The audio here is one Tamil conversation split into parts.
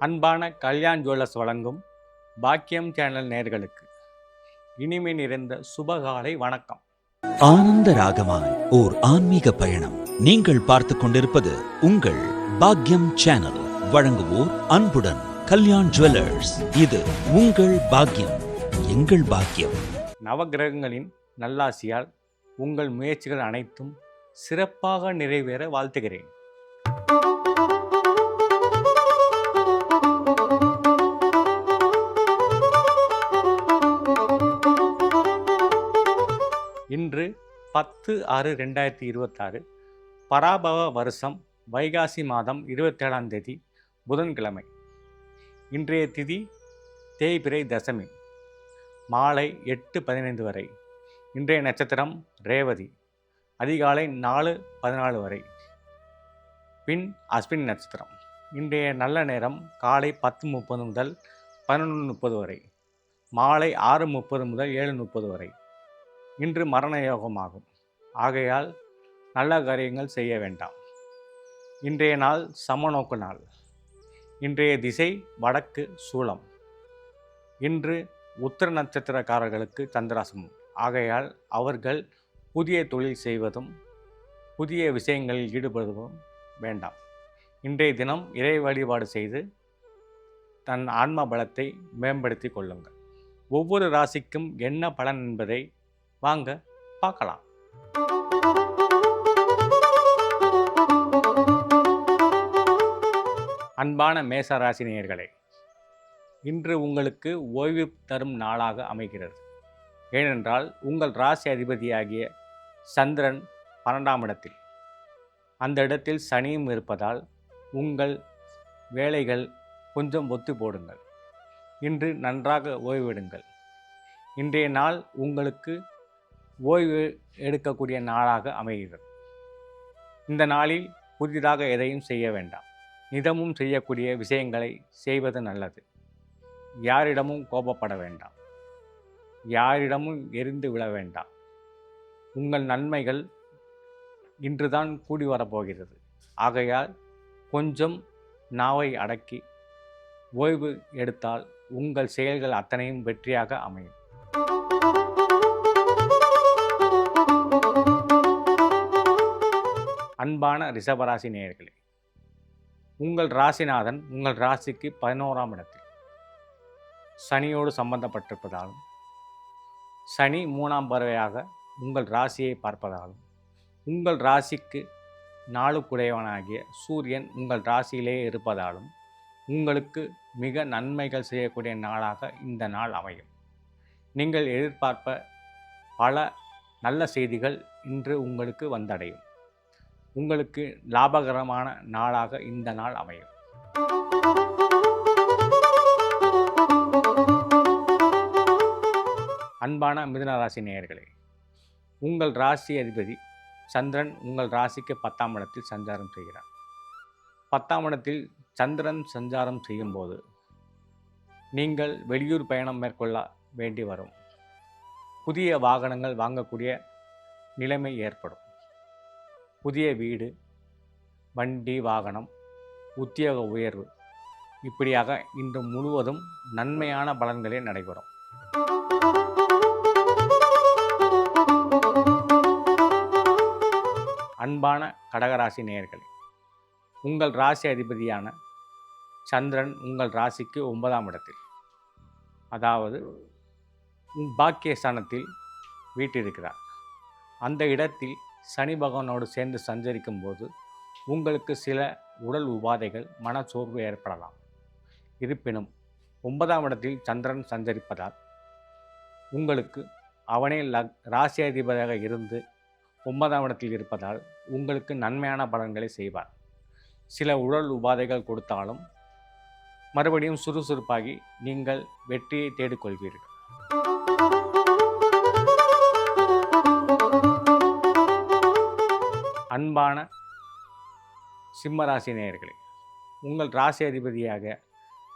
அன்பான கல்யாண் ஜுவல்லர்ஸ் வழங்கும் பாக்கியம் சேனல் நேயர்களுக்கு இனிமை நிறைந்த சுபகாலை வணக்கம். ஆனந்த ராகமாய் ஓர் ஆன்மீக பயணம். நீங்கள் பார்த்து கொண்டிருப்பது உங்கள் பாக்கியம் சேனல். வழங்குவோர் அன்புடன் கல்யாண் ஜுவல்லர்ஸ். இது உங்கள் பாக்கியம், எங்கள் பாக்கியம். நவகிரகங்களின் நல்லாசியால் உங்கள் முயற்சிகள் அனைத்தும் சிறப்பாக நிறைவேற வாழ்த்துகிறேன். இன்று 10/6/2026 பராபவ வருஷம் வைகாசி மாதம் 27ஆம் தேதி புதன்கிழமை. இன்றைய திதி தேய்பிறை தசமி மாலை 8:15 வரை. இன்றைய நட்சத்திரம் ரேவதி அதிகாலை 4:14 வரை. பின் அஸ்வினி நட்சத்திரம். இன்றைய நல்ல நேரம் காலை 10:30 முதல் 11:30 வரை, மாலை 6:30 முதல் 7:30 வரை. இன்று மரண யோகமாகும். ஆகையால் நல்ல காரியங்கள் செய்ய வேண்டாம். இன்றைய நாள் சமநோக்கு நாள். இன்றைய திசை வடக்கு சூலம். இன்று உத்திர நட்சத்திரக்காரர்களுக்கு சந்திராசிரமம். ஆகையால் அவர்கள் புதிய தொழில் செய்வதும் புதிய விஷயங்களில் ஈடுபடுவதும் வேண்டாம். இன்றைய தினம் இறை வழிபாடு செய்து தன் ஆன்ம பலத்தை மேம்படுத்தி கொள்ளுங்கள். ஒவ்வொரு ராசிக்கும் என்ன பலன் என்பதை வாங்க பார்க்கலாம். அன்பான மேசராசி நேயர்களே, இன்று உங்களுக்கு ஓய்வு தரும் நாளாக அமைகிறது. ஏனென்றால் உங்கள் ராசி அதிபதியாகிய சந்திரன் 12ஆம் இடத்தில், அந்த இடத்தில் சனியும் இருப்பதால் உங்கள் வேலைகள் கொஞ்சம் ஒத்தி போடுங்கள். இன்று நன்றாக ஓய்வெடுங்கள். இன்றைய நாள் உங்களுக்கு ஓய்வு எடுக்கக்கூடிய நாளாக அமைகிறது. இந்த நாளில் புதிதாக எதையும் செய்ய வேண்டாம். நிதமும் செய்யக்கூடிய விஷயங்களை செய்வது நல்லது. யாரிடமும் கோபப்பட வேண்டாம். யாரிடமும் எரிந்து விழ வேண்டாம். உங்கள் நன்மைகள் இன்றுதான் கூடி வரப்போகிறது. ஆகையால் கொஞ்சம் நாவை அடக்கி ஓய்வு எடுத்தால் உங்கள் செயல்கள் அத்தனையும் வெற்றியாக அமையும். அன்பான ரிஷபராசி நேயர்களே, உங்கள் ராசிநாதன் உங்கள் ராசிக்கு 11ஆம் இடத்தில் சனியோடு சம்பந்தப்பட்டிருப்பதாலும், சனி 3ஆம் பார்வையாக உங்கள் ராசியை பார்ப்பதாலும், உங்கள் ராசிக்கு 4 குடையவனாகிய சூரியன் உங்கள் ராசியிலேயே இருப்பதாலும் உங்களுக்கு மிக நன்மைகள் செய்யக்கூடிய நாளாக இந்த நாள் அமையும். நீங்கள் எதிர்பார்ப்ப பல நல்ல செய்திகள் இன்று உங்களுக்கு வந்தடையும். உங்களுக்கு லாபகரமான நாளாக இந்த நாள் அமையும். அன்பான மிதுன ராசி நேயர்களே, உங்கள் ராசி அதிபதி சந்திரன் உங்கள் ராசிக்கு 10ஆம் இடத்தில் சஞ்சாரம் செய்கிறார். 10ஆம் இடத்தில் சந்திரன் சஞ்சாரம் செய்யும்போது நீங்கள் வெளியூர் பயணம் மேற்கொள்ள வேண்டி வரும். புதிய வாகனங்கள் வாங்கக்கூடிய நிலைமை ஏற்படும். புதிய வீடு, வண்டி, வாகனம், உத்தியோக உயர்வு, இப்படியாக இன்று முழுவதும் நன்மையான பலன்களே நடைபெறும். அன்பான கடகராசி நேயர்களே, உங்கள் ராசி அதிபதியான சந்திரன் உங்கள் ராசிக்கு 9ஆம் இடத்தில், அதாவது பாக்கியஸ்தானத்தில் வீற்றிருக்கிறார். அந்த இடத்தில் சனி பகவானோடு சேர்ந்து சஞ்சரிக்கும் போது உங்களுக்கு சில உடல் உபாதைகள், மனச்சோர்வு ஏற்படலாம். இருப்பினும் 9ஆம் இடத்தில் சந்திரன் சஞ்சரிப்பதால் உங்களுக்கு அவனே ராசியாதிபதியாக இருந்து 9ஆம் இடத்தில் இருப்பதால் உங்களுக்கு நன்மையான பலன்களை செய்வார். சில உடல் உபாதைகள் கொடுத்தாலும் மறுபடியும் சுறுசுறுப்பாகி நீங்கள் வெற்றியை தேடிக்கொள்வீர்கள். அன்பான சிம்மராசி நேயர்களே, உங்கள் ராசி அதிபதியாக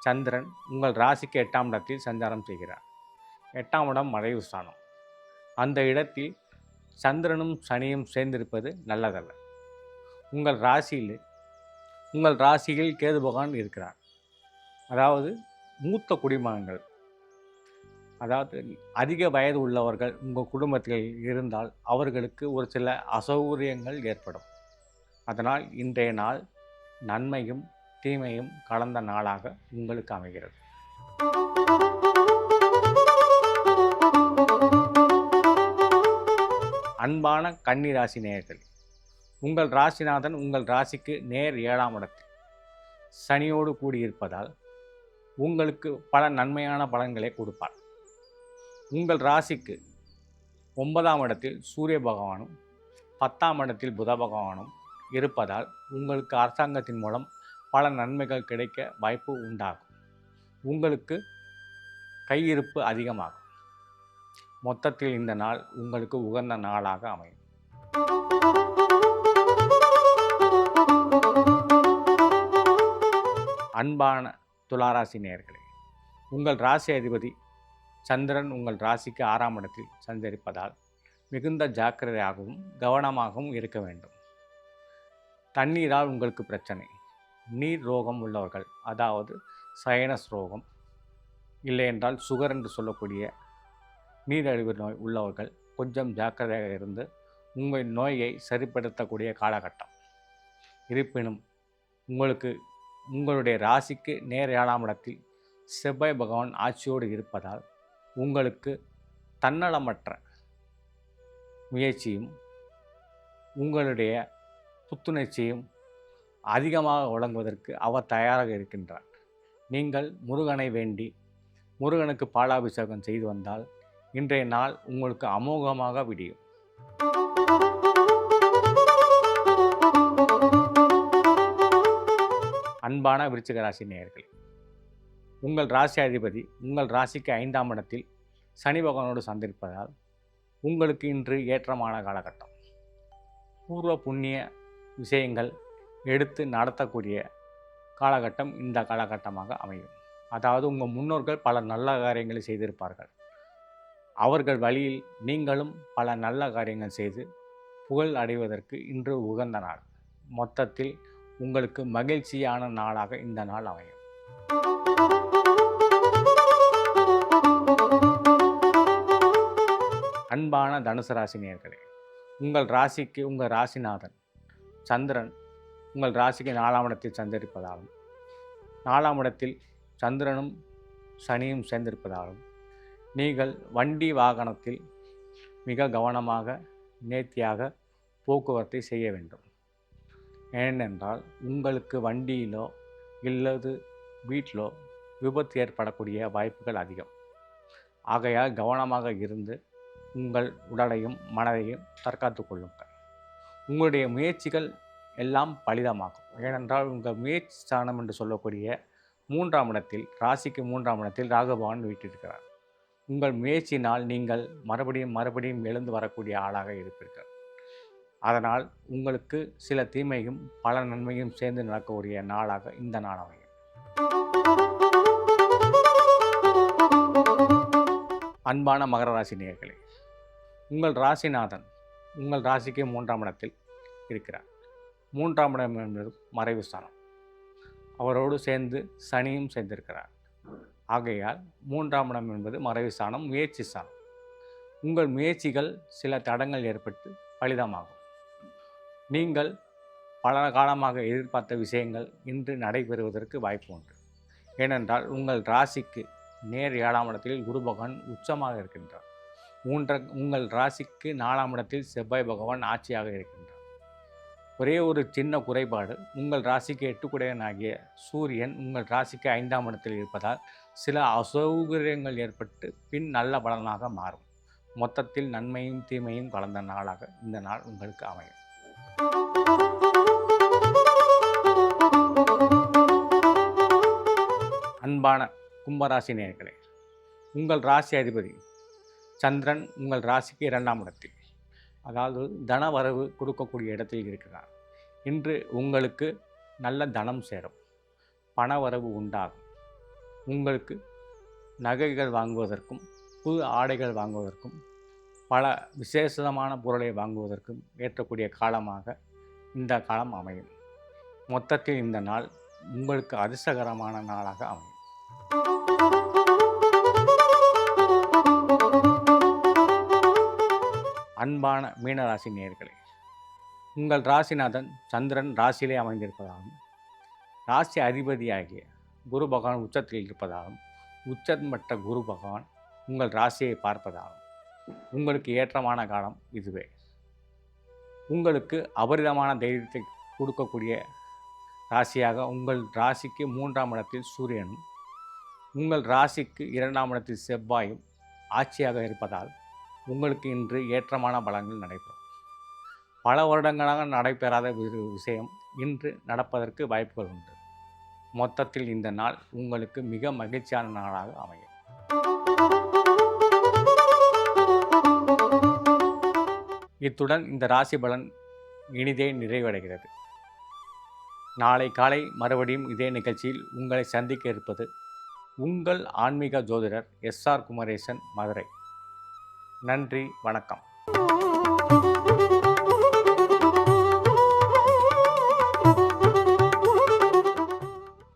சந்திரன் உங்கள் ராசிக்கு 8ஆம் இடத்தில் சஞ்சாரம் செய்கிறார். 8ஆம் இடம் மறைவு ஸ்தானம். அந்த இடத்தில் சந்திரனும் சனியும் சேர்ந்திருப்பது நல்லதல்ல. உங்கள் ராசியில் கேது பகவான் இருக்கிறார். அதாவது மூத்த குடிமகன்கள், அதாவது அதிக வயது உள்ளவர்கள் உங்கள் குடும்பத்தில் இருந்தால் அவர்களுக்கு ஒரு சில அசௌகரியங்கள் ஏற்படும். அதனால் இன்றைய நாள் நன்மையும் தீமையும் கலந்த நாளாக உங்களுக்கு அமைகிறது. அன்பான கன்னி ராசி நேயர்களே, உங்கள் ராசிநாதன் உங்கள் ராசிக்கு நேர் 7ஆம் இடத்தில் சனியோடு கூடியிருப்பதால் உங்களுக்கு பல நன்மையான பலன்களை கொடுப்பார். உங்கள் ராசிக்கு 9ஆம் இடத்தில் சூரிய பகவானும் 10ஆம் இடத்தில் புத பகவானும் இருப்பதால் உங்களுக்கு அரசாங்கத்தின் மூலம் பல நன்மைகள் கிடைக்க வாய்ப்பு உண்டாகும். உங்களுக்கு கையிருப்பு அதிகமாகும். மொத்தத்தில் இந்த நாள் உங்களுக்கு உகந்த நாளாக அமையும். அன்பான துளாராசி நேயர்களே, உங்கள் ராசி அதிபதி சந்திரன் உங்கள் ராசிக்கு 6ஆம் இடத்தில் சஞ்சரிப்பதால் மிகுந்த ஜாக்கிரதையாகவும் கவனமாகவும் இருக்க வேண்டும். தண்ணீரால் உங்களுக்கு பிரச்சனை, நீர் ரோகம் உள்ளவர்கள், அதாவது சைனஸ் ரோகம், இல்லை என்றால் சுகர் என்று சொல்லக்கூடிய நீரிழிவு நோய் உள்ளவர்கள் கொஞ்சம் ஜாக்கிரதையாக இருந்து உங்கள் நோயை சரிப்படுத்தக்கூடிய காலகட்டம். இருப்பினும் உங்களுடைய ராசிக்கு நேர் 7ஆம் இடத்தில் செவ்வாய் பகவான் ஆட்சியோடு இருப்பதால் உங்களுக்கு தன்னலமற்ற முயற்சியும் உங்களுடைய புத்துணர்ச்சியும் அதிகமாக வழங்குவதற்கு அவர் தயாராக இருக்கின்றார். நீங்கள் முருகனை வேண்டி முருகனுக்கு பாலாபிஷேகம் செய்து வந்தால் இன்றைய நாள் உங்களுக்கு அமோகமாக விடியும். அன்பான விருச்சிக ராசி நேயர்களே, உங்கள் ராசி அதிபதி உங்கள் ராசிக்கு 5ஆம் இடத்தில் சனி பகவானோடு சந்திருப்பதால் உங்களுக்கு இன்று ஏற்றமான காலகட்டம். பூர்வ புண்ணிய விஷயங்கள் எடுத்து நடத்தக்கூடிய காலகட்டம் இந்த காலகட்டமாக அமையும். அதாவது உங்கள் முன்னோர்கள் பல நல்ல காரியங்களை செய்திருப்பார்கள். அவர்கள் வழியில் நீங்களும் பல நல்ல காரியங்கள் செய்து புகழ் அடைவதற்கு இன்று உகந்த நாள். மொத்தத்தில் உங்களுக்கு மகிழ்ச்சியான நாளாக இந்த நாள் அமையும். அன்பான தனுசு ராசி நேயர்களே, உங்கள் ராசிக்கு உங்கள் ராசிநாதன் சந்திரன் உங்கள் ராசிக்கு 4ஆம் இடத்தில் சஞ்சரிப்பதாலும் 4ஆம் இடத்தில் சந்திரனும் சனியும் சேர்ந்திருப்பதாலும் நீங்கள் வண்டி வாகனத்தில் மிக கவனமாக நேர்த்தியாக போக்குவரத்தை செய்ய வேண்டும். ஏனென்றால் உங்களுக்கு வண்டியிலோ இல்லது வீட்டிலோ விபத்து ஏற்படக்கூடிய வாய்ப்புகள் அதிகம். ஆகையால் கவனமாக இருந்து உங்கள் உடலையும் மனதையும் தற்காத்து கொள்ளுங்கள். உங்களுடைய முயற்சிகள் எல்லாம் பலிதமாகும். ஏனென்றால் உங்கள் முயற்சி ஸ்தானம் என்று சொல்லக்கூடிய 3ஆம் இடத்தில் ராசிக்கு 3ஆம் இடத்தில் ராகு பகவான் வீற்றிருக்கிறார். உங்கள் முயற்சியினால் நீங்கள் மறுபடியும் எழுந்து வரக்கூடிய ஆளாக இருப்பீர்கள். அதனால் உங்களுக்கு சில தீமையும் பல நன்மையும் சேர்ந்து நடக்கக்கூடிய நாளாக இந்த நாள் அமையும். அன்பான மகர ராசி நேயர்களே, உங்கள் ராசிநாதன் உங்கள் ராசிக்கு 3ஆம் இடத்தில் இருக்கிறார். 3ஆம் இடம் என்பது மறைவு ஸ்தானம். அவரோடு சேர்ந்து சனியும் சேர்ந்திருக்கிறார். ஆகையால் 3ஆம் இடம் என்பது மறைவு ஸ்தானம், முயற்சி ஸ்தானம். உங்கள் முயற்சிகள் சில தடங்கள் ஏற்பட்டு பலிதமாகும். நீங்கள் பல காலமாக எதிர்பார்த்த விஷயங்கள் இன்று நடைபெறுவதற்கு வாய்ப்பு உண்டு. ஏனென்றால் உங்கள் ராசிக்கு நேர் 7ஆம் இடத்தில் குரு பகவான் உச்சமாக இருக்கின்றார். உங்கள் ராசிக்கு 4ஆம் இடத்தில் செவ்வாய் பகவான் ஆட்சியாக இருக்கின்றார். ஒரே ஒரு சின்ன குறைபாடு, உங்கள் ராசிக்கு 8 சூரியன் உங்கள் ராசிக்கு 5ஆம் இடத்தில் இருப்பதால் சில அசௌகரியங்கள் ஏற்பட்டு பின் நல்ல பலனாக மாறும். மொத்தத்தில் நன்மையும் தீமையும் கலந்த நாளாக இந்த நாள் உங்களுக்கு அமையும். அன்பான கும்பராசி நேயர்களே, உங்கள் ராசி அதிபதி சந்திரன் உங்கள் ராசிக்கு 2ஆம் இடத்தில், அதாவது தன வரவு கொடுக்கக்கூடிய இடத்தில் இருக்கிறார். இன்று உங்களுக்கு நல்ல தனம் சேரும், பண வரவு உண்டாகும். உங்களுக்கு நகைகள் வாங்குவதற்கும் புது ஆடைகள் வாங்குவதற்கும் பல விசேஷமான பொருளை வாங்குவதற்கும் ஏற்றக்கூடிய காலமாக இந்த காலம் அமையும். மொத்தத்தில் இந்த நாள் உங்களுக்கு அதிர்ஷ்டகரமான நாளாக அமையும். அன்பான மீனராசி நேயர்களே, உங்கள் ராசிநாதன் சந்திரன் ராசியிலே அமைந்திருப்பதாகவும் ராசி அதிபதியாகிய குரு பகவான் உச்சத்தில் இருப்பதாகவும் உச்சமற்ற குரு பகவான் உங்கள் ராசியை பார்ப்பதாகவும் உங்களுக்கு ஏற்றமான காலம் இதுவே. உங்களுக்கு அபரிதமான தைரியத்தை கொடுக்கக்கூடிய ராசியாக உங்கள் ராசிக்கு 3ஆம் இடத்தில் சூரியனும் உங்கள் ராசிக்கு 2ஆம் இடத்தில் செவ்வாயும் ஆட்சியாக இருப்பதால் உங்களுக்கு இன்று ஏற்றமான பலன்கள் நடைபெறும். பல வருடங்களாக நடைபெறாத விஷயம் இன்று நடப்பதற்கு வாய்ப்புகள் உண்டு. மொத்தத்தில் இந்த நாள் உங்களுக்கு மிக மகிழ்ச்சியான நாளாக அமையும். இத்துடன் இந்த ராசி பலன் இனிதே நிறைவடைகிறது. நாளை காலை மறுபடியும் இதே நிகழ்ச்சியில் உங்களை சந்திக்க இருப்பது உங்கள் ஆன்மீக ஜோதிடர் SR குமரேசன், மதுரை. நன்றி, வணக்கம்.